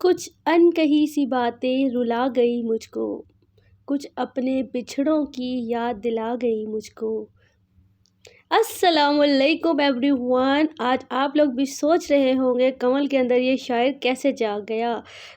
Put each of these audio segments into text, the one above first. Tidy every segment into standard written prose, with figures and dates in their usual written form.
कुछ अनकही सी बातें रुला गई मुझको, कुछ अपने बिछड़ों की याद दिला गई मुझको। अस्सलामुअलैकुम एवरीवन। आज आप लोग भी सोच रहे होंगे कमल के अंदर ये शायर कैसे जाग गया।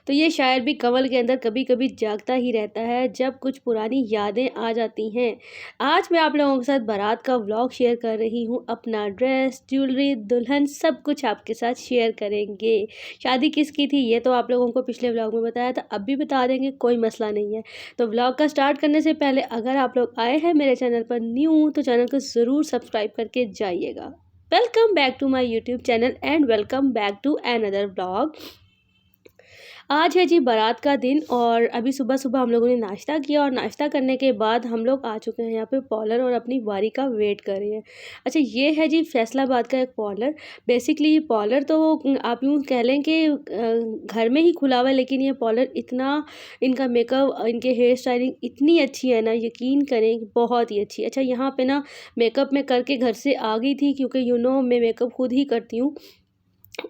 तो ये शायर भी कमल के अंदर कभी कभी जागता ही रहता है जब कुछ पुरानी यादें आ जाती हैं। आज मैं आप लोगों के साथ बारात का व्लॉग शेयर कर रही हूँ। अपना ड्रेस, ज्वेलरी, दुल्हन सब कुछ आपके साथ शेयर करेंगे। शादी किसकी थी ये तो आप लोगों को पिछले व्लॉग में बताया था, अब भी बता देंगे, कोई मसला नहीं है। तो व्लॉग का स्टार्ट करने से पहले अगर आप लोग आए हैं मेरे चैनल पर न्यू तो चैनल को ज़रूर सब्सक्राइब करके जाइएगा। Welcome back to my YouTube channel and welcome back to another vlog. आज है जी बारात का दिन और अभी सुबह सुबह हम लोगों ने नाश्ता किया और नाश्ता करने के बाद हम लोग आ चुके हैं यहाँ पे पार्लर और अपनी बारी का वेट कर रहे हैं। अच्छा, ये है जी फैसलाबाद का एक पार्लर। बेसिकली ये पार्लर तो आप यूँ कह लें कि घर में ही खुला हुआ है, लेकिन ये पार्लर इतना, इनका मेकअप, इनके हेयर स्टाइलिंग इतनी अच्छी है ना, यकीन करें बहुत ही अच्छी। अच्छा, यहाँ पे ना मेकअप मैं करके घर से आ गई थी क्योंकि मैं मेकअप खुद ही करती हूँ।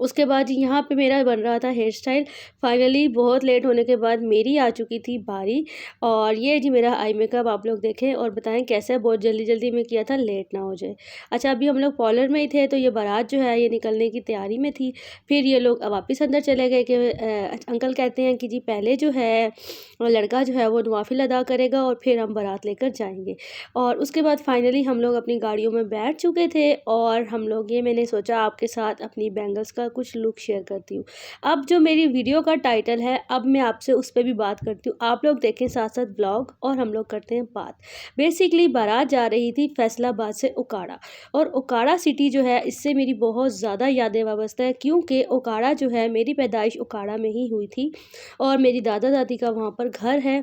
उसके बाद यहाँ पे मेरा बन रहा था हेयर स्टाइल। फाइनली बहुत लेट होने के बाद मेरी आ चुकी थी बारी। और ये जी मेरा आई मेकअप आप लोग देखें और बताएं कैसा है। बहुत जल्दी जल्दी में किया था, लेट ना हो जाए। अच्छा, अभी हम लोग पार्लर में ही थे तो ये बारात जो है ये निकलने की तैयारी में थी। फिर ये लोग वापस अंदर चले गए कि अंकल कहते हैं कि जी पहले जो है लड़का जो है वो नवाफिल अदा करेगा और फिर हम बारात लेकर जाएंगे। और उसके बाद फाइनली हम लोग अपनी गाड़ियों में बैठ चुके थे और हम लोग ये, मैंने सोचा आपके साथ अपनी बैंगल्स का कुछ लुक शेयर करती हूँ। अब जो मेरी वीडियो का टाइटल है, अब मैं आपसे उस पर भी बात करती हूँ। आप लोग देखें साथ साथ ब्लॉग और हम लोग करते हैं बात। बेसिकली बारात जा रही थी फैसलाबाद से उकाड़ा, और उकाड़ा सिटी जो है इससे मेरी बहुत ज़्यादा यादें वाबस्ता है क्योंकि उकाड़ा जो है, मेरी पैदाइश उकाड़ा में ही हुई थी और मेरी दादा दादी का वहाँ पर घर है।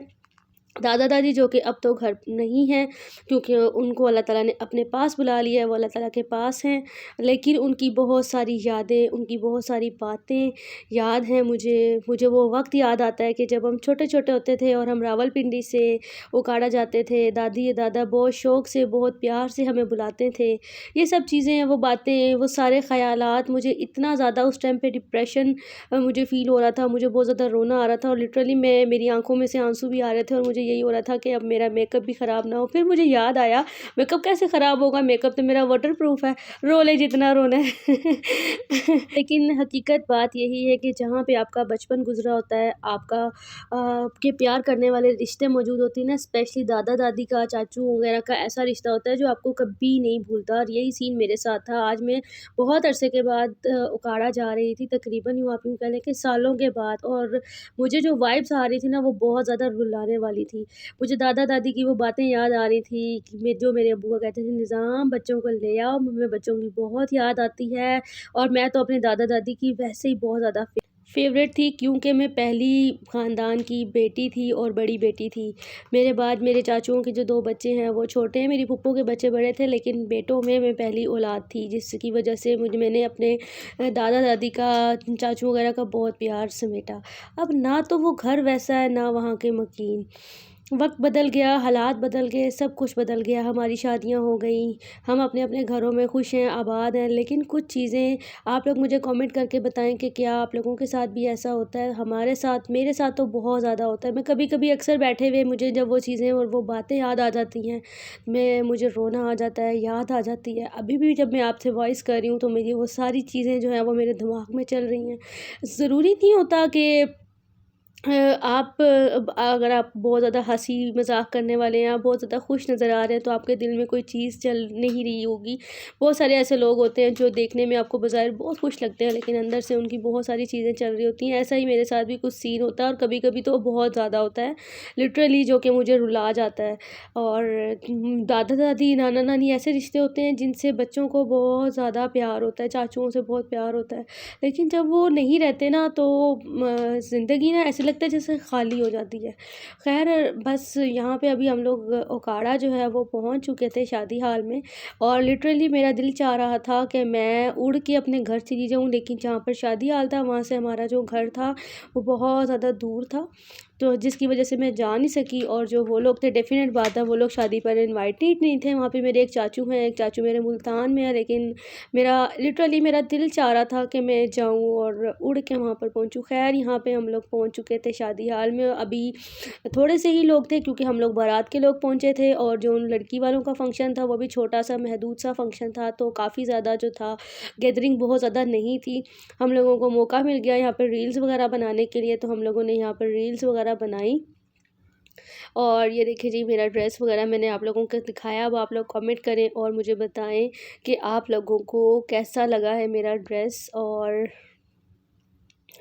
दादा दादी जो कि अब तो घर नहीं हैं क्योंकि उनको अल्लाह ताला ने अपने पास बुला लिया है, वो अल्लाह ताला के पास हैं। लेकिन उनकी बहुत सारी यादें, उनकी बहुत सारी बातें याद हैं मुझे। मुझे वो वक्त याद आता है कि जब हम छोटे छोटे होते थे और हम रावलपिंडी से उकाड़ा जाते थे। दादी दादा बहुत शौक़ से, बहुत प्यार से हमें बुलाते थे। ये सब चीज़ें, वो बातें, वो सारे ख़यालात, मुझे इतना ज़्यादा उस टाइम पे डिप्रेशन मुझे फ़ील हो रहा था, मुझे बहुत ज़्यादा रोना आ रहा था और लिटरली मेरी आंखों में से आंसू भी आ रहे थे और मुझे यही हो रहा था कि अब मेरा मेकअप भी ख़राब ना हो। फिर मुझे याद आया मेकअप कैसे ख़राब होगा, मेकअप तो मेरा वाटर प्रूफ है, रो ले जितना रोना है। लेकिन हकीकत बात यही है कि जहाँ पे आपका बचपन गुजरा होता है, आपके प्यार करने वाले रिश्ते मौजूद होती हैं ना, स्पेशली दादा दादी का, चाचू वगैरह का ऐसा रिश्ता होता है जो आपको कभी नहीं भूलता। और यही सीन मेरे साथ था। आज मैं बहुत अरसे के बाद उकाड़ा जा रही थी, तकरीबन यूँ आप यूँ कह लें कि सालों के बाद, और मुझे जो वाइब्स आ रही थी ना वो बहुत ज़्यादा रुलाने वाली थी। मुझे दादा दादी की वो बातें याद आ रही थी कि जो मेरे अब्बू का कहते थे, निज़ाम बच्चों को ले आओ, हमें बच्चों की बहुत याद आती है। और मैं तो अपने दादा दादी की वैसे ही बहुत ज़्यादा फेवरेट थी क्योंकि मैं पहली ख़ानदान की बेटी थी और बड़ी बेटी थी। मेरे बाद मेरे चाचुओं के जो 2 बच्चे हैं वो छोटे हैं, मेरी फूफो के बच्चे बड़े थे, लेकिन बेटों में मैं पहली औलाद थी, जिसकी वजह से मैंने अपने दादा दादी का, चाचू वगैरह का बहुत प्यार समेटा। अब ना तो वो घर वैसा है, ना वहाँ के मकीन। वक्त बदल गया, हालात बदल गए, सब कुछ बदल गया। हमारी शादियां हो गई, हम अपने अपने घरों में खुश हैं, आबाद हैं। लेकिन कुछ चीज़ें आप लोग मुझे कमेंट करके बताएं कि क्या आप लोगों के साथ भी ऐसा होता है। हमारे साथ, मेरे साथ तो बहुत ज़्यादा होता है। मैं कभी कभी अक्सर बैठे हुए मुझे जब वो चीज़ें और वो बातें याद आ जाती हैं, मुझे रोना आ जाता है, याद आ जाती है। अभी भी जब मैं आपसे वॉइस कर रही हूँ तो मेरी वो सारी चीज़ें जो हैं वो मेरे दिमाग में चल रही हैं। ज़रूरी नहीं होता कि अगर आप बहुत ज़्यादा हँसी मज़ाक करने वाले हैं, आप बहुत ज़्यादा खुश नज़र आ रहे हैं तो आपके दिल में कोई चीज़ चल नहीं रही होगी। बहुत सारे ऐसे लोग होते हैं जो देखने में आपको बज़ाहिर बहुत खुश लगते हैं, लेकिन अंदर से उनकी बहुत सारी चीज़ें चल रही होती हैं। ऐसा ही मेरे साथ भी कुछ सीन होता है और कभी-कभी तो बहुत ज़्यादा होता है, लिटरली, जो कि मुझे रुला जाता है। और दादा-दादी, नाना-नानी ऐसे रिश्ते होते हैं जिनसे बच्चों को बहुत ज़्यादा प्यार होता है, चाचुओं से बहुत प्यार होता है। लेकिन जब वो नहीं रहते ना तो ज़िंदगी ना ऐसे लगता है जैसे खाली हो जाती है। ख़ैर, बस यहाँ पे अभी हम लोग उकाड़ा जो है वो पहुँच चुके थे शादी हाल में, और लिटरली मेरा दिल चाह रहा था कि मैं उड़ के अपने घर चली जाऊँ, लेकिन जहाँ पर शादी हाल था वहाँ से हमारा जो घर था वो बहुत ज़्यादा दूर था। जो जिसकी वजह से मैं जा नहीं सकी। और जो वो लोग थे, डेफिनेट बात है वो लोग शादी पर इनवाइटेड नहीं थे। वहाँ पे मेरे एक चाचू हैं, एक चाचू मेरे मुल्तान में है, लेकिन मेरा लिटरली मेरा दिल चाह रहा था कि मैं जाऊँ और उड़ के वहाँ पर पहुँचूँ। खैर यहाँ पे हम लोग पहुँच चुके थे शादी हाल में। अभी थोड़े से ही लोग थे क्योंकि हम लोग बारात के लोग पहुँचे थे, और जो उन लड़की वालों का फ़ंक्शन था वो भी छोटा सा महदूद सा फ़ंक्शन था, तो काफ़ी ज़्यादा जो था गैदरिंग बहुत ज़्यादा नहीं थी। हम लोगों को मौका मिल गया यहाँ पर रील्स वगैरह बनाने के लिए, तो हम लोगों ने यहाँ पर रील्स वगैरह बनाई। और ये देखिए जी मेरा ड्रेस वगैरह मैंने आप लोगों को दिखाया। अब आप लोग कमेंट करें और मुझे बताएं कि आप लोगों को कैसा लगा है मेरा ड्रेस। और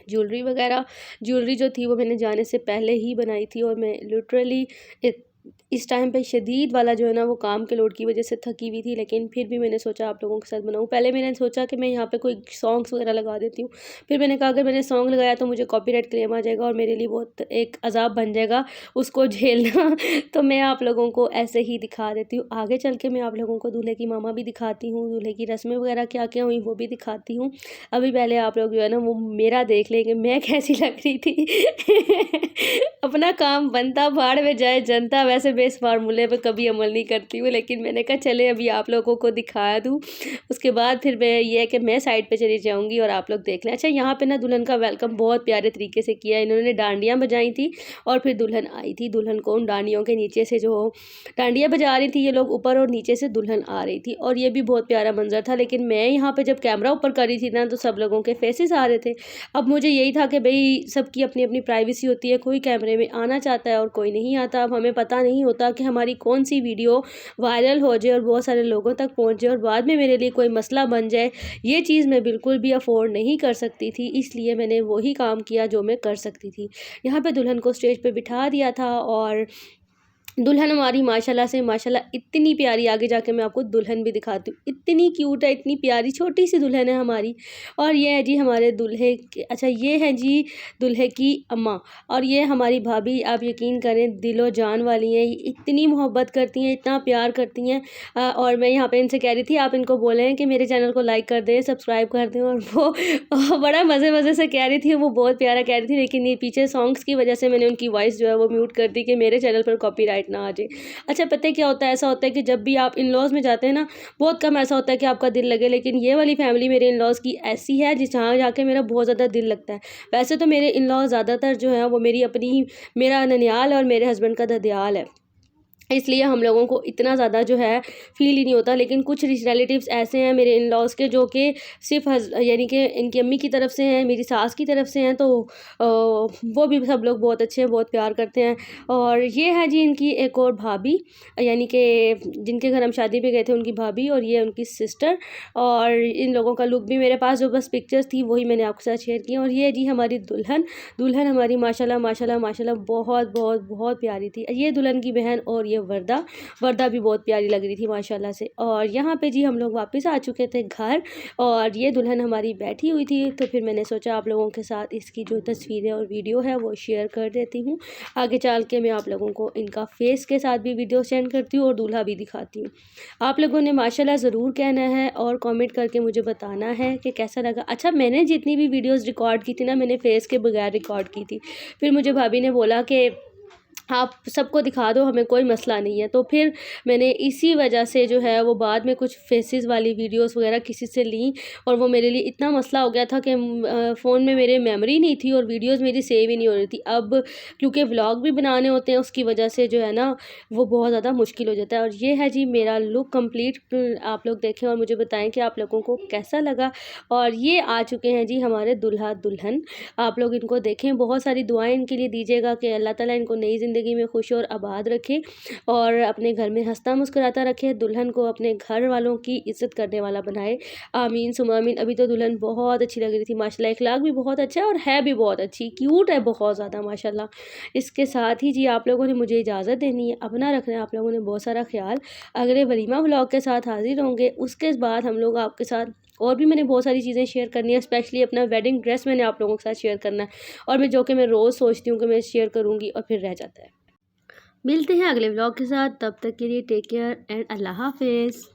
ज्वेलरी वगैरह, ज्वेलरी जो थी वो मैंने जाने से पहले ही बनाई थी, और मैं लिटरली इस टाइम पे शदीद वाला जो है ना वो काम के लोड की वजह से थकी हुई थी, लेकिन फिर भी मैंने सोचा आप लोगों के साथ बनाऊँ। पहले मैंने सोचा कि मैं यहाँ पे कोई सॉन्ग्स वगैरह लगा देती हूँ, फिर मैंने कहा अगर मैंने सॉन्ग लगाया तो मुझे कॉपीराइट क्लेम आ जाएगा और मेरे लिए बहुत एक अजाब बन जाएगा उसको झेलना। तो मैं आप लोगों को ऐसे ही दिखा देती हूँ। आगे चल के मैं आप लोगों को दूल्हे की मामा भी दिखाती हूँ, दूल्हे की रस्में वगैरह क्या क्या हुई वो भी दिखाती हूँ। अभी पहले आप लोग जो है ना वो मेरा देख लेंगे मैं कैसी लग रही थी। अपना काम बनता भाड़ में जाए जनता, वैसे मैं इस फार्मूले पे कभी अमल नहीं करती हूँ, लेकिन मैंने कहा चले अभी आप लोगों को दिखा दूँ, उसके बाद फिर मैं ये है कि मैं साइड पे चली जाऊँगी और आप लोग देख लें। अच्छा यहाँ पे ना दुल्हन का वेलकम बहुत प्यारे तरीके से किया। इन्होंने डांडियाँ बजाई थी और फिर दुल्हन आई थी। दुल्हन को उन डांडियों के नीचे से जो डांडियाँ बजा रही थी ये लोग ऊपर, और नीचे से दुल्हन आ रही थी, और ये भी बहुत प्यारा मंजर था। लेकिन मैं यहाँ पर जब कैमरा ऊपर कर रही थी ना तो सब लोगों के फेसेस आ रहे थे। अब मुझे यही था कि भाई सबकी अपनी अपनी प्राइवेसी होती है, कोई कैमरे में आना चाहता है और कोई नहीं आता। अब हमें पता नहीं होता कि हमारी कौन सी वीडियो वायरल हो जाए और बहुत सारे लोगों तक पहुंच जाए और बाद में मेरे लिए कोई मसला बन जाए। ये चीज़ मैं बिल्कुल भी अफोर्ड नहीं कर सकती थी, इसलिए मैंने वही काम किया जो मैं कर सकती थी। यहाँ पे दुल्हन को स्टेज पे बिठा दिया था, और दुल्हन हमारी माशाल्लाह से माशाल्लाह इतनी प्यारी, आगे जाके मैं आपको दुल्हन भी दिखाती हूँ। इतनी क्यूट है, इतनी प्यारी छोटी सी दुल्हन है हमारी। और ये है जी हमारे दूल्हे के, अच्छा ये है जी दूल्हे की अम्मा, और ये हमारी भाभी। आप यकीन करें दिलो जान वाली हैं, इतनी मोहब्बत करती हैं, इतना प्यार करती हैं। और मैं यहाँ पे इनसे कह रही थी आप इनको बोलें कि मेरे चैनल को लाइक कर दें, सब्सक्राइब कर दें, और वो बड़ा मज़े मज़े से कह रही थी, वो बहुत प्यारा कह रही थी। लेकिन ये पीछे सॉन्ग्स की वजह से मैंने उनकी वॉइस जो है वो म्यूट कर दी कि मेरे चैनल पर कॉपीराइट ना आ जाए। अच्छा पता है क्या होता है, ऐसा होता है कि जब भी आप इन लॉज में जाते हैं ना, बहुत कम ऐसा होता है कि आपका दिल लगे, लेकिन ये वाली फैमिली मेरे इन लॉज की ऐसी है जिस जहाँ जाके मेरा बहुत ज़्यादा दिल लगता है। वैसे तो मेरे इन लॉज ज़्यादातर जो है वो मेरी अपनी, मेरा ननियाल और मेरे हस्बैंड का ददियाल है, इसलिए हम लोगों को इतना ज़्यादा जो है फ़ील ही नहीं होता। लेकिन कुछ रिलेटिव्स ऐसे हैं मेरे इन लॉज़ के जो कि सिर्फ यानी कि इनकी अम्मी की तरफ से हैं, मेरी सास की तरफ से हैं, तो वो भी सब लोग बहुत अच्छे हैं, बहुत प्यार करते हैं। और ये है जी इनकी एक और भाभी, यानी कि जिनके घर हम शादी पे गए थे उनकी भाभी, और ये उनकी सिस्टर। और इन लोगों का लुक भी मेरे पास जो बस पिक्चर्स थी वही मैंने आपके साथ शेयर की। और ये जी हमारी दुल्हन, दुल्हन हमारी माशाल्लाह माशाल्लाह माशाल्लाह बहुत बहुत बहुत प्यारी थी। ये दुल्हन की बहन, और ये वर्दा, वर्दा भी बहुत प्यारी लग रही थी माशाल्लाह से। और यहाँ पे जी हम लोग वापस आ चुके थे घर, और ये दुल्हन हमारी बैठी हुई थी, तो फिर मैंने सोचा आप लोगों के साथ इसकी जो तस्वीरें और वीडियो है वो शेयर कर देती हूँ। आगे चल के मैं आप लोगों को इनका फेस के साथ भी वीडियो सेंड करती हूँ और दूल्हा भी दिखाती हूँ। आप लोगों ने माशाल्लाह ज़रूर कहना है और कमेंट करके मुझे बताना है कि कैसा लगा। अच्छा मैंने जितनी भी वीडियोज़ रिकॉर्ड की थी ना, मैंने फेस के बगैर रिकॉर्ड की थी। फिर मुझे भाभी ने बोला कि आप सबको दिखा दो, हमें कोई मसला नहीं है। तो फिर मैंने इसी वजह से जो है वो बाद में कुछ फेसेस वाली वीडियोस वगैरह किसी से ली, और वो मेरे लिए इतना मसला हो गया था कि फ़ोन में मेरे मेमोरी नहीं थी और वीडियोस मेरी सेव ही नहीं हो रही थी। अब क्योंकि व्लॉग भी बनाने होते हैं उसकी वजह से जो है ना वो बहुत ज़्यादा मुश्किल हो जाता है। और ये है जी मेरा लुक कंप्लीट, आप लोग देखें और मुझे बताएं कि आप लोगों को कैसा लगा। और ये आ चुके हैं जी हमारे दुल्हा दुल्हन, आप लोग इनको देखें, बहुत सारी दुआएं इनके लिए दीजिएगा कि अल्लाह ताला इनको नई ज़िंदगी में खुश और आबाद रखे और अपने घर में हंसता मुस्कुराता रखे, दुल्हन को अपने घर वालों की इज़्ज़त करने वाला बनाए। आमीन सुमा आमीन। अभी तो दुल्हन बहुत अच्छी लग रही थी माशाल्लाह, इखलाक भी बहुत अच्छा है और है भी बहुत अच्छी, क्यूट है बहुत ज़्यादा माशाल्लाह। इसके साथ ही जी आप लोगों ने मुझे इजाज़त देनी है, अपना रखना है आप लोगों ने बहुत सारा ख्याल। अगले वलीमा व्लॉग के साथ हाजिर होंगे, उसके बाद हम लोग आपके साथ और भी मैंने बहुत सारी चीज़ें शेयर करनी है, स्पेशली अपना वेडिंग ड्रेस मैंने आप लोगों के साथ शेयर करना है, और मैं जो कि मैं रोज़ सोचती हूँ कि मैं शेयर करूँगी और फिर रह जाता है। मिलते हैं अगले व्लॉग के साथ, तब तक के लिए टेक केयर एंड अल्लाह हाफिज़।